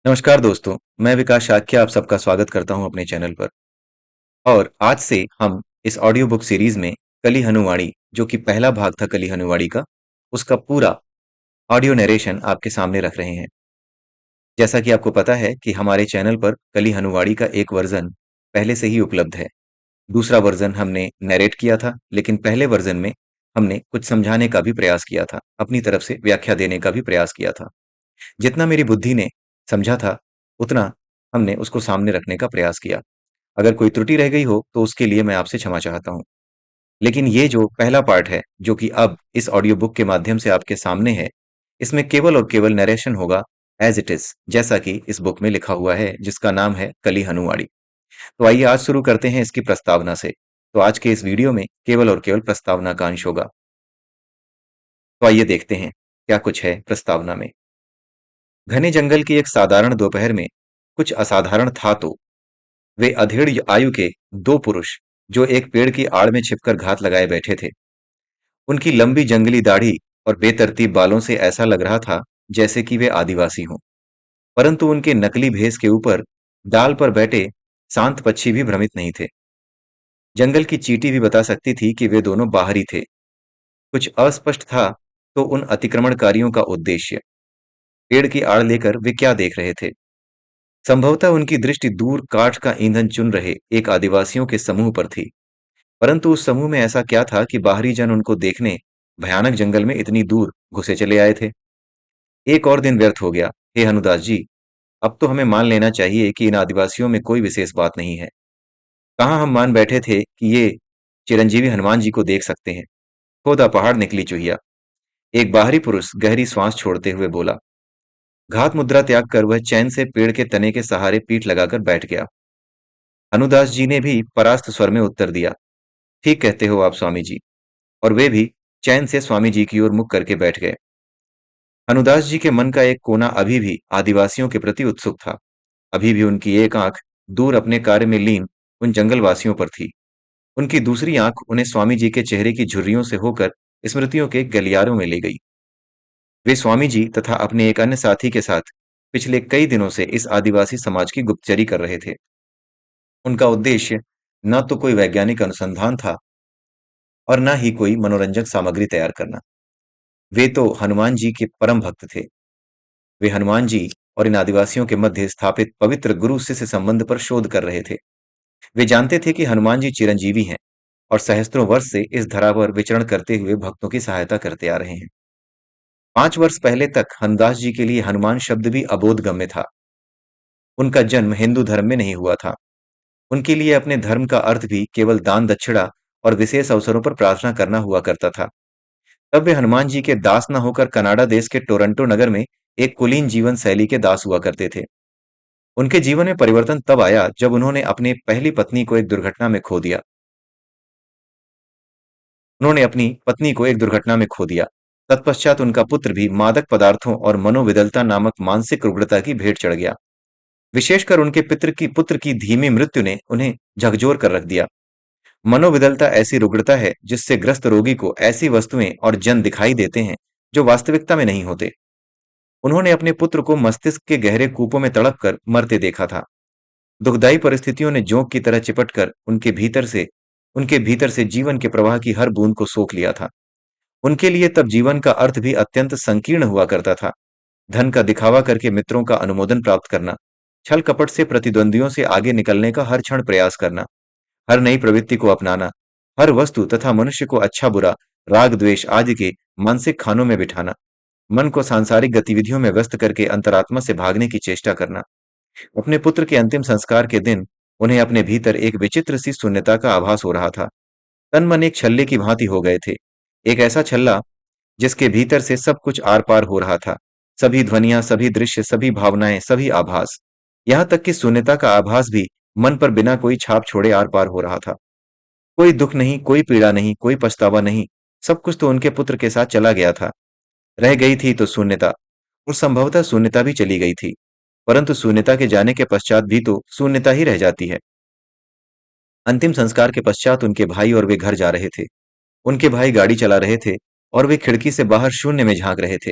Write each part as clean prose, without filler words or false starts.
नमस्कार दोस्तों, मैं विकास शाक्य आप सबका स्वागत करता हूं अपने चैनल पर। और आज से हम इस ऑडियो बुक सीरीज में कली हनुवाणी, जो कि पहला भाग था कली हनुवाणी का, उसका पूरा ऑडियो नरेशन आपके सामने रख रहे हैं। जैसा कि आपको पता है कि हमारे चैनल पर कली हनुवाणी का एक वर्जन पहले से ही उपलब्ध है। दूसरा वर्जन हमने नरेट किया था, लेकिन पहले वर्जन में हमने कुछ समझाने का भी प्रयास किया था, अपनी तरफ से व्याख्या देने का भी प्रयास किया था। जितना मेरी बुद्धि ने समझा था, उतना हमने उसको सामने रखने का प्रयास किया। अगर कोई त्रुटि रह गई हो तो उसके लिए मैं आपसे क्षमा चाहता हूँ। लेकिन ये जो पहला पार्ट है, जो कि अब इस ऑडियो बुक के माध्यम से आपके सामने है, इसमें केवल और केवल नरेशन होगा एज इट इज, जैसा कि इस बुक में लिखा हुआ है, जिसका नाम है कली हनुवाड़ी। तो आइए आज शुरू करते हैं इसकी प्रस्तावना से। तो आज के इस वीडियो में केवल और केवल प्रस्तावना का अंश होगा। तो आइए देखते हैं क्या कुछ है प्रस्तावना में। घने जंगल की एक साधारण दोपहर में कुछ असाधारण था तो वे अधेड़ आयु के दो पुरुष जो एक पेड़ की आड़ में छिपकर घात लगाए बैठे थे। उनकी लंबी जंगली दाढ़ी और बेतरतीब बालों से ऐसा लग रहा था जैसे कि वे आदिवासी हों। परंतु उनके नकली भेस के ऊपर डाल पर बैठे शांत पक्षी भी भ्रमित नहीं थे। जंगल की चींटी भी बता सकती थी कि वे दोनों बाहरी थे। कुछ अस्पष्ट था तो उन अतिक्रमणकारियों का उद्देश्य। पेड़ की आड़ लेकर वे क्या देख रहे थे? संभवतः उनकी दृष्टि दूर काठ का ईंधन चुन रहे एक आदिवासियों के समूह पर थी। परंतु उस समूह में ऐसा क्या था कि बाहरी जन उनको देखने भयानक जंगल में इतनी दूर घुसे चले आए थे? एक और दिन व्यर्थ हो गया। हे हनुदास जी, अब तो हमें मान लेना चाहिए कि इन आदिवासियों में कोई विशेष बात नहीं है। कहाँ हम मान बैठे थे कि ये चिरंजीवी हनुमान जी को देख सकते हैं। खोदा पहाड़ निकली चुहिया। एक बाहरी पुरुष गहरी श्वास छोड़ते हुए बोला। घात मुद्रा त्याग कर वह चैन से पेड़ के तने के सहारे पीठ लगाकर बैठ गया। हनुदास जी ने भी परास्त स्वर में उत्तर दिया। ठीक कहते हो आप स्वामी जी। और वे भी चैन से स्वामी जी की ओर मुख करके बैठ गए। हनुदास जी के मन का एक कोना अभी भी आदिवासियों के प्रति उत्सुक था। अभी भी उनकी एक आंख दूर अपने कार्य में लीन उन जंगलवासियों पर थी। उनकी दूसरी आंख उन्हें स्वामी जी के चेहरे की झुर्रियों से होकर स्मृतियों के गलियारों में ले गई। वे स्वामी जी तथा अपने एक अन्य साथी के साथ पिछले कई दिनों से इस आदिवासी समाज की गुप्तचरी कर रहे थे। उनका उद्देश्य न तो कोई वैज्ञानिक अनुसंधान था और न ही कोई मनोरंजक सामग्री तैयार करना। वे तो हनुमान जी के परम भक्त थे। वे हनुमान जी और इन आदिवासियों के मध्य स्थापित पवित्र गुरु शिष्य संबंध पर शोध कर रहे थे। वे जानते थे कि हनुमान जी चिरंजीवी हैं और सहस्त्रों वर्ष से इस धरा पर विचरण करते हुए भक्तों की सहायता करते आ रहे हैं। 5 वर्ष पहले तक हनुदास जी के लिए हनुमान शब्द भी अबोध गम्य था। उनका जन्म हिंदू धर्म में नहीं हुआ था। उनके लिए अपने धर्म का अर्थ भी केवल दान दक्षिणा और विशेष अवसरों पर प्रार्थना करना हुआ करता था। तब वे हनुमान जी के दास न होकर कनाडा देश के टोरंटो नगर में एक कुलीन जीवन शैली के दास हुआ करते थे। उनके जीवन में परिवर्तन तब आया जब उन्होंने अपनी पहली पत्नी को एक दुर्घटना में खो दिया। उन्होंने अपनी पत्नी को एक दुर्घटना में खो दिया। तत्पश्चात उनका पुत्र भी मादक पदार्थों और मनोविदलता नामक मानसिक रुग्णता की भेंट चढ़ गया। विशेषकर उनके पुत्र की धीमी मृत्यु ने उन्हें झकझोर कर रख दिया। मनोविदलता ऐसी रुग्णता है जिससे ग्रस्त रोगी को ऐसी वस्तुएं और जन दिखाई देते हैं जो वास्तविकता में नहीं होते। उन्होंने अपने पुत्र को मस्तिष्क के गहरे कूपों में तड़प कर मरते देखा था। दुखदायी परिस्थितियों ने जोंक की तरह चिपट कर उनके भीतर से जीवन के प्रवाह की हर बूंद को सोख लिया था। उनके लिए तब जीवन का अर्थ भी अत्यंत संकीर्ण हुआ करता था। धन का दिखावा करके मित्रों का अनुमोदन प्राप्त करना, छल कपट से प्रतिद्वंदियों से आगे निकलने का हर क्षण प्रयास करना, हर नई प्रवृत्ति को अपनाना, हर वस्तु तथा मनुष्य को अच्छा बुरा, राग द्वेष आदि के मानसिक खानों में बिठाना, मन को सांसारिक गतिविधियों में व्यस्त करके अंतरात्मा से भागने की चेष्टा करना। अपने पुत्र के अंतिम संस्कार के दिन उन्हें अपने भीतर एक विचित्र सी शून्यता का आभास हो रहा था। तन मन एक छल्ले की भांति हो गए थे। एक ऐसा छल्ला जिसके भीतर से सब कुछ आर पार हो रहा था। सभी ध्वनियां, सभी दृश्य, सभी भावनाएं, सभी आभास, यहां तक कि शून्यता का आभास भी मन पर बिना कोई छाप छोड़े आर पार हो रहा था। कोई दुख नहीं, कोई पीड़ा नहीं, कोई पछतावा नहीं। सब कुछ तो उनके पुत्र के साथ चला गया था। रह गई थी तो शून्यता, और संभवतः शून्यता भी चली गई थी। परंतु शून्यता के जाने के पश्चात भी तो शून्यता ही रह जाती है। अंतिम संस्कार के पश्चात उनके भाई और वे घर जा रहे थे। उनके भाई गाड़ी चला रहे थे और वे खिड़की से बाहर शून्य में झांक रहे थे।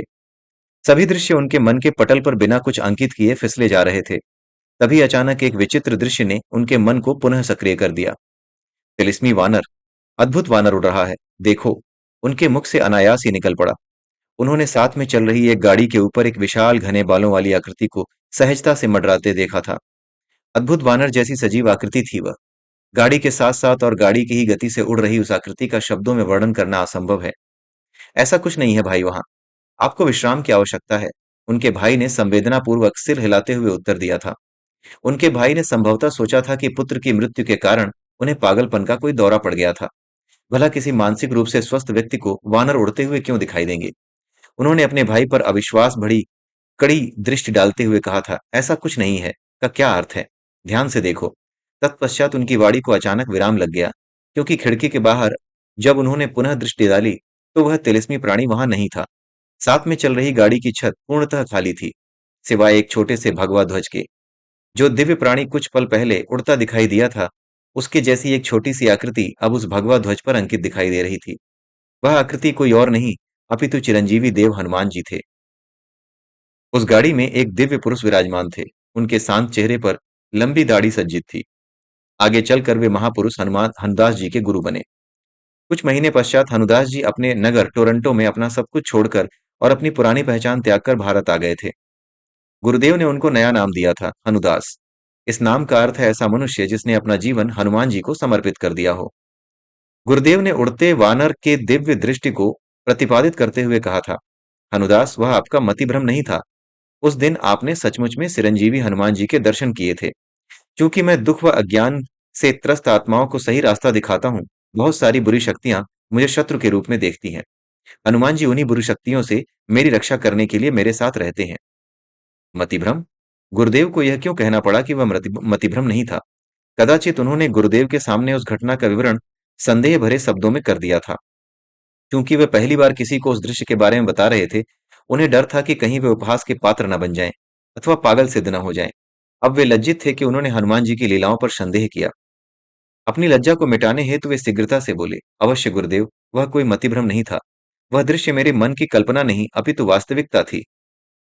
सभी दृश्य उनके मन के पटल पर बिना कुछ अंकित किए फिसले जा रहे थे। तभी अचानक एक विचित्र दृश्य ने उनके मन को पुनः सक्रिय कर दिया। तिलिस्मी वानर, अद्भुत वानर उड़ रहा है, देखो। उनके मुख से अनायास ही निकल पड़ा। उन्होंने साथ में चल रही एक गाड़ी के ऊपर एक विशाल घने बालों वाली आकृति को सहजता से मंडराते देखा था। अद्भुत वानर जैसी सजीव आकृति थी वह। गाड़ी के साथ साथ और गाड़ी की ही गति से उड़ रही उस आकृति का शब्दों में वर्णन करना असंभव है। ऐसा कुछ नहीं है भाई वहां। आपको विश्राम की आवश्यकता है। उनके भाई ने संवेदनापूर्वक सिर हिलाते हुए उत्तर दिया था। उनके भाई ने संभवतः सोचा था कि पुत्र की मृत्यु के कारण उन्हें पागलपन का कोई दौरा पड़ गया था। भला किसी मानसिक रूप से स्वस्थ व्यक्ति को वानर उड़ते हुए क्यों दिखाई देंगे? उन्होंने अपने भाई पर अविश्वास भरी कड़ी दृष्टि डालते हुए कहा था, ऐसा कुछ नहीं है का क्या अर्थ है? ध्यान से देखो। तत्पश्चात उनकी वाणी को अचानक विराम लग गया, क्योंकि खिड़की के बाहर जब उन्होंने पुनः दृष्टि डाली तो वह तिलिस्मी प्राणी वहां नहीं था। साथ में चल रही गाड़ी की छत पूर्णतः खाली थी, सिवाय एक छोटे से भगवा ध्वज के। जो दिव्य प्राणी कुछ पल पहले उड़ता दिखाई दिया था, उसके जैसी एक छोटी सी आकृति अब उस भगवा ध्वज पर अंकित दिखाई दे रही थी। वह आकृति कोई और नहीं, अपितु चिरंजीवी देव हनुमान जी थे। उस गाड़ी में एक दिव्य पुरुष विराजमान थे। उनके शांत चेहरे पर लंबी दाढ़ी सज्जित थी। आगे चलकर वे महापुरुष हनुमान हनुदास जी के गुरु बने। कुछ महीने पश्चात हनुदास जी अपने नगर टोरंटो में अपना सब कुछ छोड़कर और अपनी पुरानी पहचान त्याग कर भारत आ गए थे। गुरुदेव ने उनको नया नाम दिया था, हनुदास। इस नाम का अर्थ है ऐसा मनुष्य जिसने अपना जीवन हनुमान जी को समर्पित कर दिया हो। गुरुदेव ने उड़ते वानर के दिव्य दृष्टि को प्रतिपादित करते हुए कहा था, हनुदास, वह आपका मतिभ्रम नहीं था। उस दिन आपने सचमुच में चिरंजीवी हनुमान जी के दर्शन किए थे। क्योंकि मैं दुख व अज्ञान से त्रस्त आत्माओं को सही रास्ता दिखाता हूँ, बहुत सारी बुरी शक्तियां मुझे शत्रु के रूप में देखती हैं। हनुमान जी उन्हीं बुरी शक्तियों से मेरी रक्षा करने के लिए मेरे साथ रहते हैं। मतिभ्रम? गुरुदेव को यह क्यों कहना पड़ा कि वह मतिभ्रम नहीं था? कदाचित उन्होंने गुरुदेव के सामने उस घटना का विवरण संदेह भरे शब्दों में कर दिया था। क्योंकि वे पहली बार किसी को उस दृश्य के बारे में बता रहे थे, उन्हें डर था कि कहीं वे उपहास के पात्र न बन जाएं अथवा पागल सिद्ध न हो जाएं। अब वे लज्जित थे कि उन्होंने हनुमान जी की लीलाओं पर संदेह किया। अपनी लज्जा को मिटाने हेतु वे शीघ्रता से बोले, अवश्य गुरुदेव, वह कोई मतिभ्रम नहीं था। वह दृश्य मेरे मन की कल्पना नहीं अपितु वास्तविकता थी।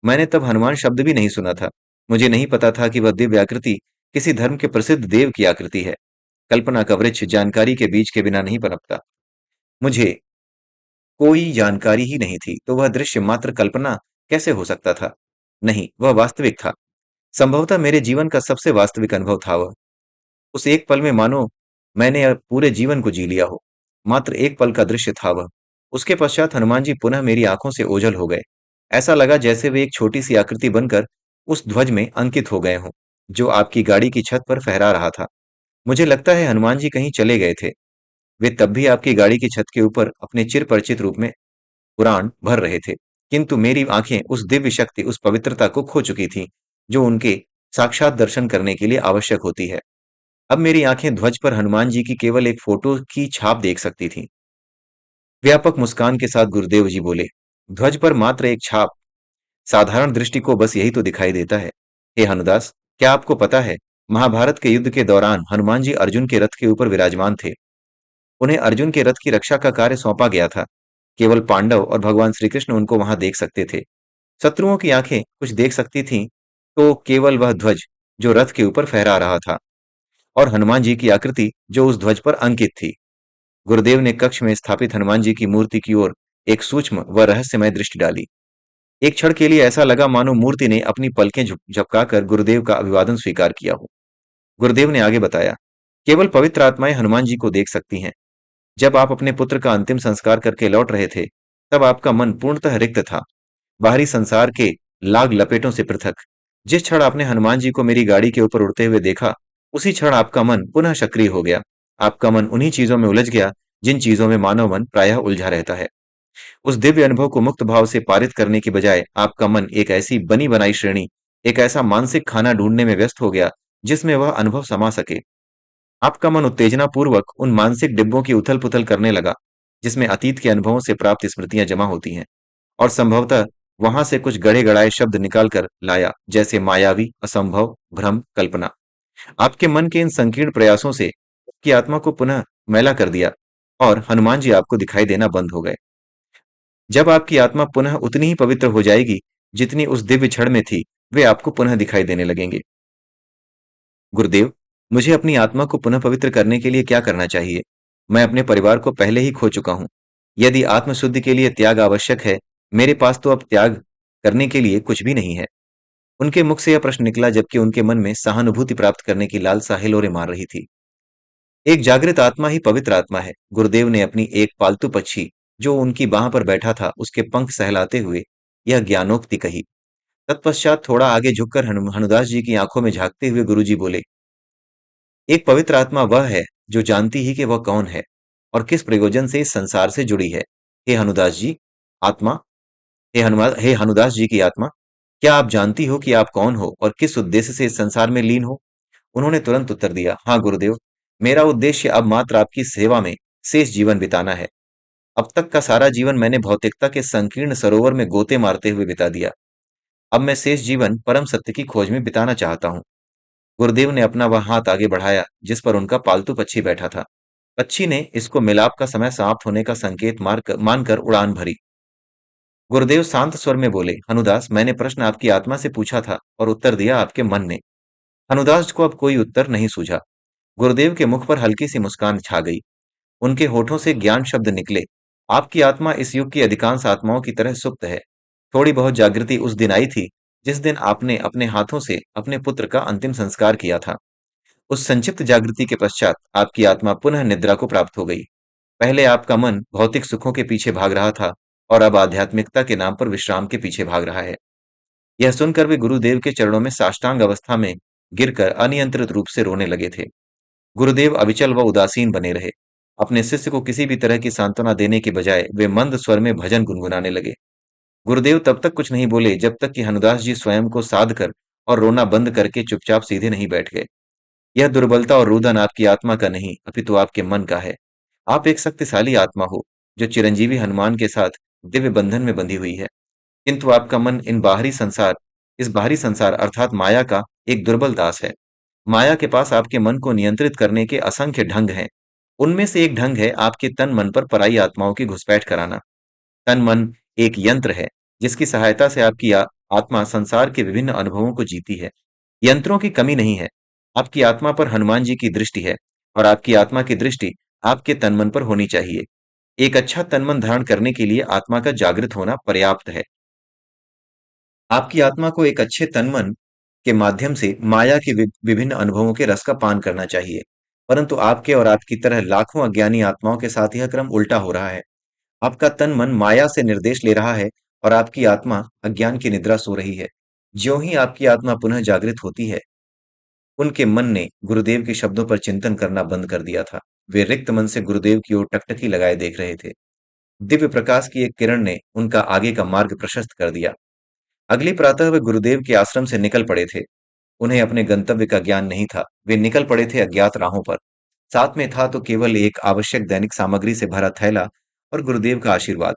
मैंने तब हनुमान शब्द भी नहीं सुना था। मुझे नहीं पता था कि वह दिव्य आकृति किसी धर्म के प्रसिद्ध देव की आकृति है। कल्पना का वृक्ष जानकारी के बीज के बिना नहीं पनपता। मुझे कोई जानकारी ही नहीं थी, तो वह दृश्य मात्र कल्पना कैसे हो सकता था? नहीं, वह वास्तविक था। संभवतः मेरे जीवन का सबसे वास्तविक अनुभव था वह। उस एक पल में मानो मैंने पूरे जीवन को जी लिया हो। मात्र एक पल का दृश्य था वह। उसके पश्चात हनुमान जी पुनः मेरी आंखों से ओझल हो गए। ऐसा लगा जैसे वे एक छोटी सी आकृति बनकर उस ध्वज में अंकित हो गए हों, जो आपकी गाड़ी की छत पर फहरा रहा था। मुझे लगता है हनुमान जी कहीं चले गए थे। वे तब भी आपकी गाड़ी की छत के ऊपर अपने चिर परिचित रूप में उड़ान भर रहे थे। किंतु मेरी आंखें उस दिव्य शक्ति, उस पवित्रता को खो चुकी थीं, जो उनके साक्षात दर्शन करने के लिए आवश्यक होती है। अब मेरी आंखें ध्वज पर हनुमान जी की केवल एक फोटो की छाप देख सकती थीं। व्यापक मुस्कान के साथ गुरुदेव जी बोले, ध्वज पर मात्र एक छाप, साधारण दृष्टि को बस यही तो दिखाई देता है। हे हनुदास, क्या आपको पता है, महाभारत के युद्ध के दौरान हनुमान जी अर्जुन के रथ के ऊपर विराजमान थे। उन्हें अर्जुन के रथ की रक्षा का कार्य सौंपा गया था। केवल पांडव और भगवान श्री कृष्ण उनको वहां देख सकते थे। शत्रुओं की आंखें कुछ देख सकती थीं, तो केवल वह ध्वज जो रथ के ऊपर फहरा रहा था, और हनुमान जी की आकृति जो उस ध्वज पर अंकित थी। गुरुदेव ने कक्ष में स्थापित हनुमान जी की मूर्ति की ओर एक सूक्ष्म व रहस्यमय दृष्टि डाली। एक क्षण के लिए ऐसा लगा मानो मूर्ति ने अपनी पलकें झपकाकर गुरुदेव का अभिवादन स्वीकार किया हो। गुरुदेव ने आगे बताया, केवल पवित्र आत्माएं हनुमान जी को देख सकती हैं। जब आप अपने पुत्र का अंतिम संस्कार करके लौट रहे थे, तब आपका मन पूर्णतः रिक्त था, बाहरी संसार के लाग लपेटों से पृथक। जिस क्षण आपने हनुमान जी को मेरी गाड़ी के ऊपर उड़ते हुए देखा, उसी क्षण आपका मन पुनः सक्रिय हो गया। आपका मन उन्हीं चीजों में उलझ गया जिन चीजों में मानव मन प्रायः उलझा रहता है। उस दिव्य अनुभव को मुक्त भाव से पारित करने की बजाय आपका मन एक ऐसी बनी बनाई श्रेणी, एक ऐसा मानसिक खाना ढूंढने में व्यस्त हो गया जिसमें वह अनुभव समा सके। आपका मन उत्तेजना पूर्वक उन मानसिक डिब्बों की उथल पुथल करने लगा जिसमें अतीत के अनुभवों से प्राप्त स्मृतियां जमा होती हैं, और संभवतः वहां से कुछ गड़े गड़ाए शब्द निकाल कर लाया, जैसे मायावी, असंभव, भ्रम, कल्पना। आपके मन के इन संकीर्ण प्रयासों से आपकी आत्मा को पुनः मैला कर दिया, और हनुमान जी आपको दिखाई देना बंद हो गए। जब आपकी आत्मा पुनः उतनी ही पवित्र हो जाएगी, जितनी उस दिव्य क्षण में थी, वे आपको पुनः दिखाई देने लगेंगे। गुरुदेव, मुझे अपनी आत्मा को पुनः पवित्र करने के लिए क्या करना चाहिए? मैं अपने परिवार को पहले ही खो चुका हूँ। यदि आत्मशुद्धि के लिए त्याग आवश्यक है, मेरे पास तो अब त्याग करने के लिए कुछ भी नहीं है। उनके मुख से यह प्रश्न निकला जबकि उनके मन में सहानुभूति प्राप्त करने की लालसा हिलोरे मार रही थी। एक जागृत आत्मा ही पवित्र आत्मा है। गुरुदेव ने अपनी एक पालतू पक्षी, जो उनकी बाह पर बैठा था, उसके पंख सहलाते हुए यह ज्ञानोक्ति कही। तत्पश्चात थोड़ा आगे झुककर हनुदास जी की आंखों में झांकते हुए गुरुजी बोले, एक पवित्र आत्मा वह है जो जानती ही कि वह कौन है और किस प्रयोजन से इस संसार से जुड़ी है। हे हनुदास जी, आत्मा, हे हनुदास जी की आत्मा, क्या आप जानती हो कि आप कौन हो और किस उद्देश्य से इस संसार में लीन हो? उन्होंने तुरंत उत्तर दिया, हाँ गुरुदेव, मेरा उद्देश्य अब मात्र आपकी सेवा में शेष जीवन बिताना है। अब तक का सारा जीवन मैंने भौतिकता के संकीर्ण सरोवर में गोते मारते हुए बिता दिया। अब मैं शेष जीवन परम सत्य की खोज में बिताना चाहता हूँ। गुरुदेव ने अपना वह हाथ आगे बढ़ाया जिस पर उनका पालतू पक्षी बैठा था। पक्षी ने इसको मिलाप का समय समाप्त होने का संकेत मानकर उड़ान भरी। गुरुदेव शांत स्वर में बोले, हनुदास, मैंने प्रश्न आपकी आत्मा से पूछा था और उत्तर दिया आपके मन ने। हनुदास को अब कोई उत्तर नहीं सूझा। गुरुदेव के मुख पर हल्की सी मुस्कान छा गई। उनके होठों से ज्ञान शब्द निकले। आपकी आत्मा इस युग की अधिकांश आत्माओं की तरह सुप्त है। थोड़ी बहुत जागृति उस दिन आई थी जिस दिन आपने अपने हाथों से अपने पुत्र का अंतिम संस्कार किया था। उस संक्षिप्त जागृति के पश्चात आपकी आत्मा पुनः निद्रा को प्राप्त हो गई। पहले आपका मन भौतिक सुखों के पीछे भाग रहा था और अब आध्यात्मिकता के नाम पर विश्राम के पीछे भाग रहा है। यह सुनकर वे गुरुदेव के चरणों में साष्टांग अवस्था में गिरकर अनियंत्रित रूप से रोने लगे थे। गुरुदेव अविचल व उदासीन बने रहे। अपने शिष्य को किसी भी तरह की सांत्वना देने के बजाय वे मंद स्वर में भजन गुनगुनाने लगे। गुरुदेव तब तक कुछ नहीं बोले जब तक कि हनुदास जी स्वयं को साध कर और रोना बंद करके चुपचाप सीधे नहीं बैठ गए। यह दुर्बलता और रुदन आपकी आत्मा का नहीं, अपितु आपके मन का है। आप एक शक्तिशाली आत्मा हो, जो चिरंजीवी हनुमान के साथ दिव्य बंधन में बंधी हुई है। किंतु आपका मन इस बाहरी संसार अर्थात माया का एक दुर्बल दास है। माया के पास आपके मन को नियंत्रित करने के असंख्य ढंग हैं। उनमें से एक ढंग है आपके तन मन पर पराई आत्माओं की घुसपैठ कराना। तन मन एक यंत्र है जिसकी सहायता से आपकी आत्मा संसार के विभिन्न अनुभवों को जीती है। यंत्रों की कमी नहीं है। आपकी आत्मा पर हनुमान जी की दृष्टि है और आपकी आत्मा की दृष्टि आपके तन मन पर होनी चाहिए। एक अच्छा तन मन धारण करने के लिए आत्मा का जागृत होना पर्याप्त है। आपकी आत्मा को एक अच्छे तन-मन के माध्यम से माया के विभिन्न अनुभवों के रस का पान करना चाहिए। परंतु आपके और आपकी तरह लाखों अज्ञानी आत्माओं के साथ यह क्रम उल्टा हो रहा है। आपका तन-मन माया से निर्देश ले रहा है और आपकी आत्मा अज्ञान की निद्रा सो रही है। ज्यों ही आपकी आत्मा पुनः जागृत होती है, उनके मन ने गुरुदेव के शब्दों पर चिंतन करना बंद कर दिया था। वे रिक्त मन से गुरुदेव की ओर टकटकी लगाए देख रहे थे। दिव्य प्रकाश की एक किरण ने उनका आगे का मार्ग प्रशस्त कर दिया। अगली प्रातः वे गुरुदेव के आश्रम से निकल पड़े थे। उन्हें अपने गंतव्य का ज्ञान नहीं था। वे निकल पड़े थे अज्ञात राहों पर। साथ में था तो केवल एक आवश्यक दैनिक सामग्री से भरा थैला और गुरुदेव का आशीर्वाद।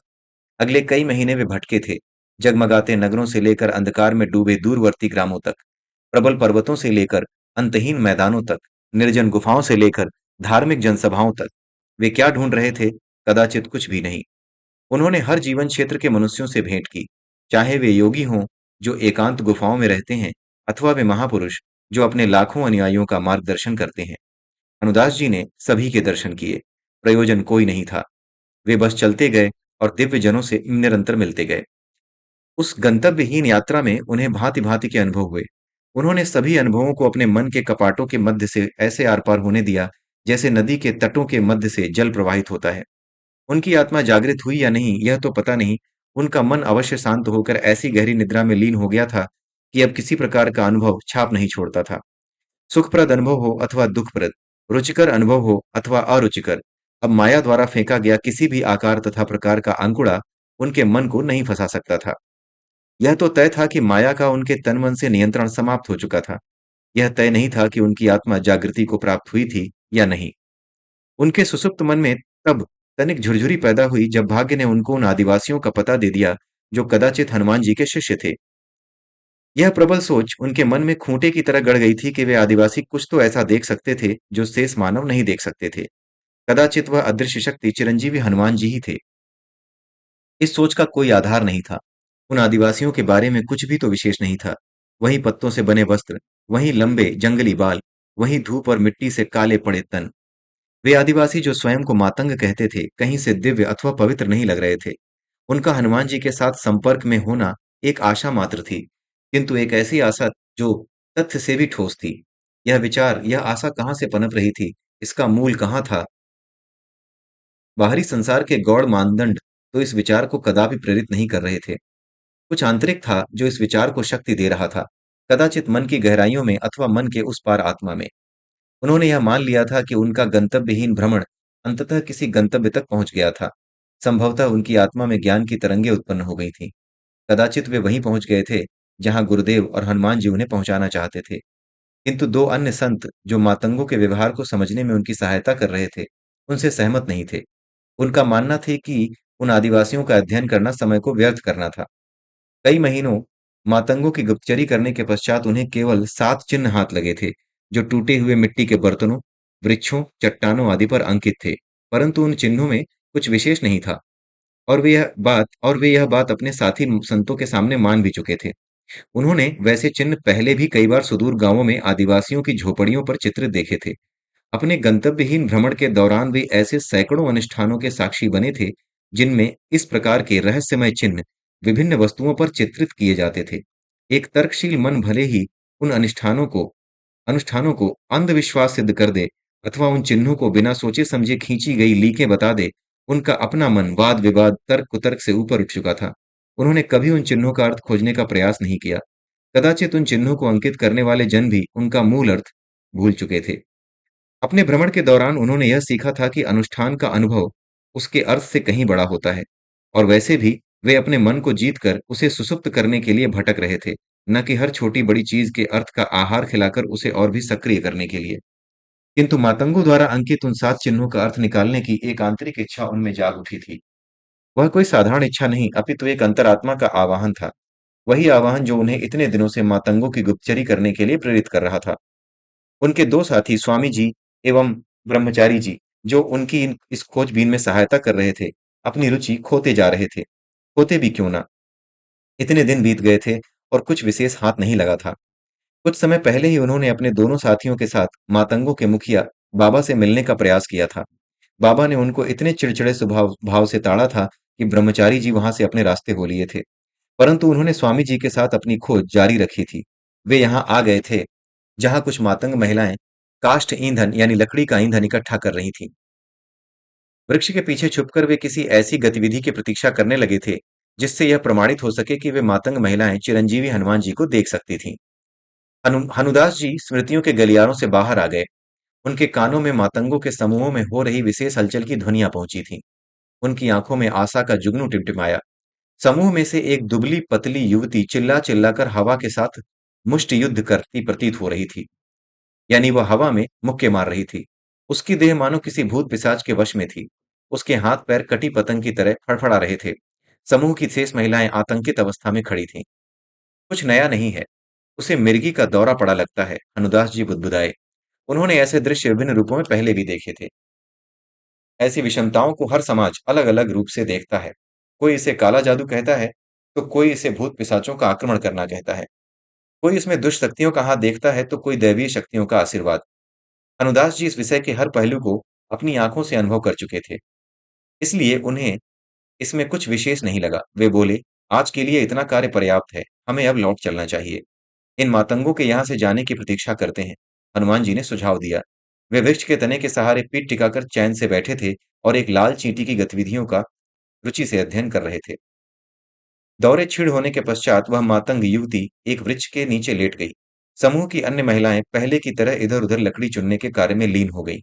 अगले कई महीने वे भटके थे, जगमगाते नगरों से लेकर अंधकार में डूबे दूरवर्ती ग्रामों तक, प्रबल पर्वतों से लेकर अंतहीन मैदानों तक, निर्जन गुफाओं से लेकर धार्मिक जनसभाओं तक। वे क्या ढूंढ रहे थे? कदाचित कुछ भी नहीं। उन्होंने हर जीवन क्षेत्र के मनुष्यों से भेंट की, चाहे वे योगी हों जो एकांत गुफाओं में रहते हैं, अथवा वे महापुरुष जो अपने लाखों अनुयायियों का मार्गदर्शन करते हैं। अनुदास जी ने सभी के दर्शन किए। प्रयोजन कोई नहीं था। वे बस चलते गए और दिव्य जनों से निरंतर मिलते गए। उस गंतव्यहीन यात्रा में उन्हें भांति-भांति के अनुभव हुए। उन्होंने सभी अनुभवों को अपने मन के कपाटों के मध्य से ऐसे आर-पार होने दिया, जैसे नदी के तटों के मध्य से जल प्रवाहित होता है। उनकी आत्मा जागृत हुई या नहीं, यह तो पता नहीं। उनका मन अवश्य शांत होकर ऐसी गहरी निद्रा में लीन हो गया था कि अब किसी प्रकार का अनुभव छाप नहीं छोड़ता था। सुखप्रद अनुभव हो अथवा दुखप्रद, रुचिकर अनुभव हो अथवा अरुचिकर, अब माया द्वारा फेंका गया किसी भी आकार तथा प्रकार का अंकुड़ा उनके मन को नहीं फंसा सकता था। यह तो तय था कि माया का उनके तन मन से नियंत्रण समाप्त हो चुका था। यह तय नहीं था कि उनकी आत्मा जागृति को प्राप्त हुई थी या नहीं। उनके सुषुप्त मन में तब तनिक झुरझुरी पैदा हुई जब भाग्य ने उनको उन आदिवासियों का पता दे दिया जो कदाचित हनुमान जी के शिष्य थे। यह प्रबल सोच उनके मन में खूंटे की तरह गड़ गई थी कि वे आदिवासी कुछ तो ऐसा देख सकते थे जो शेष मानव नहीं देख सकते थे। कदाचित वह अदृश्य शक्ति चिरंजीवी हनुमान जी ही थे। इस सोच का कोई आधार नहीं था। उन आदिवासियों के बारे में कुछ भी तो विशेष नहीं था। वही पत्तों से बने वस्त्र, वही लंबे जंगली बाल, वही धूप और मिट्टी से काले पड़े तन। वे आदिवासी जो स्वयं को मातंग कहते थे, कहीं से दिव्य अथवा पवित्र नहीं लग रहे थे। उनका हनुमान जी के साथ संपर्क में होना एक आशा मात्र थी, किंतु एक ऐसी आशा जो तथ्य से भी ठोस थी। यह विचार, यह आशा कहाँ से पनप रही थी? इसका मूल कहाँ था? बाहरी संसार के गौण मानदंड तो इस विचार को कदापि प्रेरित नहीं कर रहे थे। कुछ आंतरिक था जो इस विचार को शक्ति दे रहा था, कदाचित मन की गहराइयों में अथवा मन के उस पार आत्मा में। उन्होंने यह मान लिया था कि उनका गंतव्यहीन भ्रमण अंततः किसी गंतव्य तक पहुंच गया था। संभवतः उनकी आत्मा में ज्ञान की तरंगें उत्पन्न हो गई थीं। कदाचित वे वहीं पहुंच गए थे जहां गुरुदेव और हनुमान जी उन्हें पहुंचाना चाहते थे। किंतु दो अन्य संत जो मातंगों के व्यवहार को समझने में उनकी सहायता कर रहे थे, उनसे सहमत नहीं थे। उनका मानना था कि उन आदिवासियों का अध्ययन करना समय को व्यर्थ करना था। कई महीनों मातंगों की गुप्तचरी करने के पश्चात उन्हें केवल 7 चिन्ह हाथ लगे थे, जो टूटे हुए मिट्टी के बर्तनों, वृक्षों, चट्टानों आदि पर अंकित थे। परंतु उन चिन्हों में कुछ विशेष नहीं था, और वे यह बात अपने साथी संतों के सामने मान भी चुके थे। उन्होंने वैसे चिन्ह पहले भी कई बार सुदूर गांवों में आदिवासियों की झोपड़ियों पर चित्रित देखे थे। अपने गंतव्यहीन भ्रमण के दौरान वे ऐसे सैकड़ों अनुष्ठानों के साक्षी बने थे, जिनमें इस प्रकार के रहस्यमय चिन्ह विभिन्न वस्तुओं पर चित्रित किए जाते थे। एक तर्कशील मन भले ही उन अनुष्ठानों को अंधविश्वास सिद्ध कर दे अथवा उन चिन्हों को बिना सोचे समझे खींची गई लीकें बता दे, उनका अपना मन वाद विवाद तर्क कुतर्क से ऊपर उठ चुका था। उन्होंने कभी उन चिन्हों का अर्थ खोजने का प्रयास नहीं किया। कदाचित उन चिन्हों को अंकित करने वाले जन भी उनका मूल अर्थ भूल चुके थे। अपने भ्रमण के दौरान उन्होंने यह सीखा था कि अनुष्ठान का अनुभव उसके अर्थ से कहीं बड़ा होता है, और वैसे भी वे अपने मन को जीतकर उसे सुसुप्त करने के लिए भटक रहे थे, न कि हर छोटी बड़ी चीज के अर्थ का आहार खिलाकर उसे और भी सक्रिय करने के लिए। किंतु मातंगों द्वारा अंकित उन 7 चिन्हों का अर्थ निकालने की एक आंतरिक इच्छा उनमें जाग उठी थी। वह कोई साधारण इच्छा नहीं, अपितु एक अंतरात्मा का आवाहन था। वही आवाहन जो उन्हें इतने दिनों से मातंगों की गुप्तचरी करने के लिए प्रेरित कर रहा था। उनके दो साथी स्वामी जी एवं ब्रह्मचारी जी, जो उनकी इस खोजबीन में सहायता कर रहे थे, अपनी रुचि खोते जा रहे थे। खोते भी क्यों ना, इतने दिन बीत गए थे और कुछ विशेष हाथ नहीं लगा था। कुछ समय पहले ही उन्होंने अपने दोनों साथियों के साथ मातंगों के मुखिया बाबा से मिलने का प्रयास किया था। बाबा ने उनको इतने चिड़चिड़े स्वभाव भाव से ताड़ा था कि ब्रह्मचारी जी वहां से अपने रास्ते हो लिए थे। परंतु उन्होंने स्वामी जी के साथ अपनी खोज जारी रखी थी। वे यहां आ गए थे जहां कुछ मातंग महिलाएं काष्ठ ईंधन यानी लकड़ी का ईंधन इकट्ठा कर रही थीं। वृक्ष के पीछे छुपकर वे किसी ऐसी गतिविधि की प्रतीक्षा करने लगे थे जिससे यह प्रमाणित हो सके कि वे मातंग महिलाएं चिरंजीवी हनुमान जी को देख सकती थीं। हनुदास जी स्मृतियों के गलियारों से बाहर आ गए। उनके कानों में मातंगों के समूहों में हो रही विशेष हलचल की ध्वनियां पहुंची थीं। उनकी आंखों में आशा का जुगनू टिमटिमाया। समूह में से एक दुबली पतली युवती चिल्ला चिल्लाकर हवा के साथ मुष्टि युद्ध करती प्रतीत हो रही थी। यानी वह हवा में मुक्के मार रही थी। उसकी देह मानो किसी भूत पिशाच के वश में थी। उसके हाथ पैर कटी पतंग की तरह फड़फड़ा रहे थे। समूह की शेष महिलाएं आतंकित अवस्था में खड़ी थीं। कुछ नया नहीं है, उसे मिर्गी का दौरा पड़ा लगता है, हनुदास जी बुदबुदाए। उन्होंने ऐसे दृश्य विभिन्न रूपों में पहले भी देखे थे। ऐसी विषमताओं को हर समाज अलग अलग रूप से देखता है। कोई इसे काला जादू कहता है, तो कोई इसे भूत पिशाचों का आक्रमण करना कहता है। कोई इसमें दुष्ट शक्तियों का हाथ देखता है, तो कोई दैवीय शक्तियों का आशीर्वाद। अनुदास जी इस विषय के हर पहलू को अपनी आंखों से अनुभव कर चुके थे, इसलिए उन्हें इसमें कुछ विशेष नहीं लगा। वे बोले, आज के लिए इतना कार्य पर्याप्त है, हमें अब लौट चलना चाहिए। इन मातंगों के यहाँ से जाने की प्रतीक्षा करते हैं, हनुमान जी ने सुझाव दिया। वे वृक्ष के तने के सहारे पीठ टिकाकर चैन से बैठे थे और एक लाल चींटी की गतिविधियों का रुचि से अध्ययन कर रहे थे। दौरे क्षीण होने के पश्चात वह मातंग युवती एक वृक्ष के नीचे लेट गई। समूह की अन्य महिलाएं पहले की तरह इधर-उधर लकड़ी चुनने के कार्य में लीन हो गईं।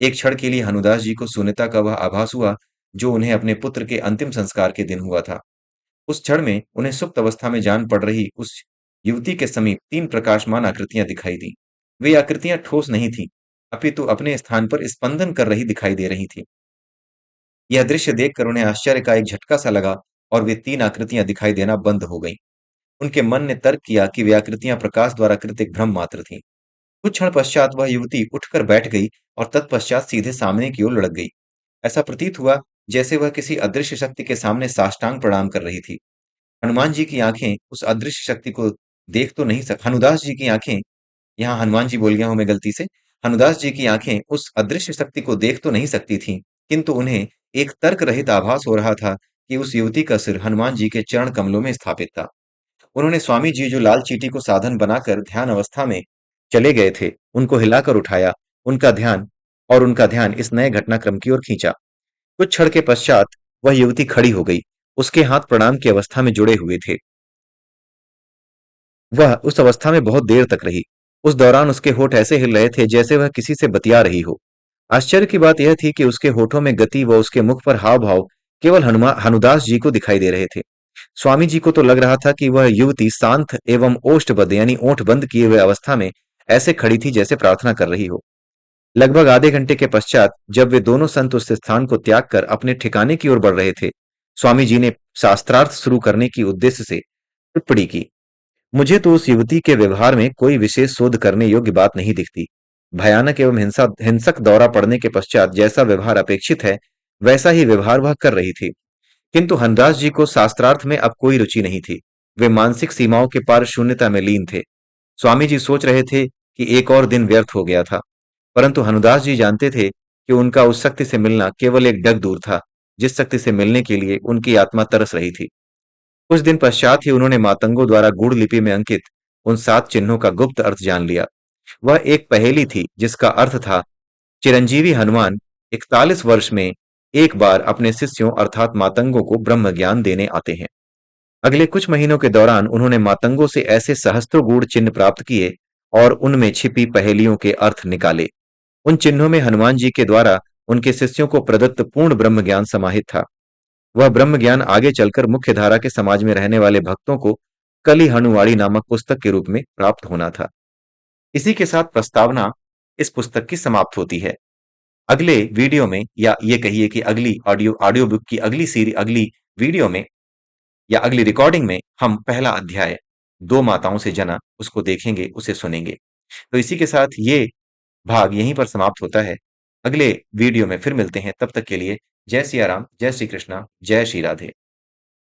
एक क्षण के लिए हनुदास जी को शून्यता का वह आभास हुआ, जो उन्हें अपने पुत्र के अंतिम संस्कार के दिन हुआ था। उस क्षण में उन्हें सुप्त अवस्था में जान पड़ रही उस युवती के समीप 3 प्रकाशमान आकृतियां दिखाई दीं। वे आकृतियां ठोस नहीं थीं, अपितु अपने स्थान पर स्पंदन कर रही दिखाई दे रही थीं। यह दृश्य देखकर उन्हें आश्चर्य का एक झटका सा लगा और वे 3 आकृतियां दिखाई देना बंद हो गईं। उनके मन ने तर्क किया कि वे आकृतियां प्रकाश द्वारा कृत एक भ्रम मात्र थीं। कुछ क्षण पश्चात वह युवती उठकर बैठ गई और तत्पश्चात सीधे सामने की ओर लुढ़क गई। ऐसा प्रतीत हुआ जैसे वह किसी अदृश्य शक्ति के सामने साष्टांग प्रणाम कर रही थी। हनुमान जी की आंखें उस अदृश्य शक्ति को देख तो नहीं सक हनुदास जी की आंखें, यहाँ हनुमान जी बोल गया हूं मैं गलती से। हनुदास जी की आंखें उस अदृश्य शक्ति को देख तो नहीं सकती थीं, किंतु उन्हें एक तर्क रहित आभास हो रहा था कि उस युवती का सिर हनुमान जी के चरण कमलों में स्थापित था। उन्होंने स्वामी जी जो लाल चींटी को साधन बनाकर ध्यान अवस्था में चले गए थे, उनको हिलाकर उठाया, उनका ध्यान उनका ध्यान इस नए घटनाक्रम की ओर खींचा। कुछ क्षण के पश्चात वह युवती खड़ी हो गई। उसके हाथ प्रणाम की अवस्था में जुड़े हुए थे। वह उस अवस्था में बहुत देर तक रही। उस दौरान उसके होठ ऐसे हिल रहे थे जैसे वह किसी से बतिया रही हो। आश्चर्य की बात यह थी कि उसके होठों में गति व उसके मुख पर हाव भाव केवल हनुदास जी को दिखाई दे रहे थे। स्वामी जी को तो लग रहा था कि वह युवती शांत एवं ओष्ठबद्ध यानी ओठ बंद किए हुए अवस्था में ऐसे खड़ी थी जैसे प्रार्थना कर रही हो। लगभग आधे घंटे के पश्चात जब वे दोनों संत उस स्थान को त्याग कर अपने ठिकाने की ओर बढ़ रहे थे, स्वामी जी ने शास्त्रार्थ शुरू करने की उद्देश्य से टिप्पणी की। मुझे तो उस युवती के व्यवहार में कोई विशेष शोध करने योग्य बात नहीं दिखती। भयानक एवं हिंसक दौरा पड़ने के पश्चात जैसा व्यवहार अपेक्षित है, वैसा ही व्यवहार वह कर रही थी। किंतु हरदास जी को शास्त्रार्थ में अब कोई रुचि नहीं थी। वे मानसिक सीमाओं के पार शून्यता में लीन थे। स्वामी जी सोच रहे थे कि एक और दिन व्यर्थ हो गया था, परंतु हनुदास जी जानते थे कि उनका उस शक्ति से मिलना केवल एक डग दूर था, जिस शक्ति से मिलने के लिए उनकी आत्मा तरस रही थी। कुछ दिन पश्चात ही उन्होंने मातंगों द्वारा गूढ़ लिपि में अंकित उन 7 चिन्हों का गुप्त अर्थ जान लिया। वह एक पहेली थी जिसका अर्थ था, चिरंजीवी हनुमान 41 वर्ष में एक बार अपने शिष्यों अर्थात मातंगों को ब्रह्म ज्ञान देने आते हैं। अगले कुछ महीनों के दौरान उन्होंने मातंगों से ऐसे सहस्त्रों गूढ़ चिन्ह प्राप्त किए और उनमें छिपी पहेलियों के अर्थ निकाले। उन चिन्हों में हनुमान जी के द्वारा उनके शिष्यों को प्रदत्त पूर्ण ब्रह्म ज्ञान समाहित था। वह ब्रह्म ज्ञान आगे चलकर मुख्य धारा के समाज में रहने वाले भक्तों को कली हनुवाड़ी नामक पुस्तक के रूप में प्राप्त होना था। इसी के साथ प्रस्तावना इस पुस्तक की समाप्त होती है। अगले वीडियो में, या ये कहिए कि अगली ऑडियो ऑडियो बुक की अगली वीडियो में या अगली रिकॉर्डिंग में हम पहला अध्याय दो माताओं से जना उसको देखेंगे, उसे सुनेंगे। तो इसी के साथ ये भाग यहीं पर समाप्त होता है। अगले वीडियो में फिर मिलते हैं, तब तक के लिए जय सिया राम, जय श्री कृष्णा, जय श्री राधे।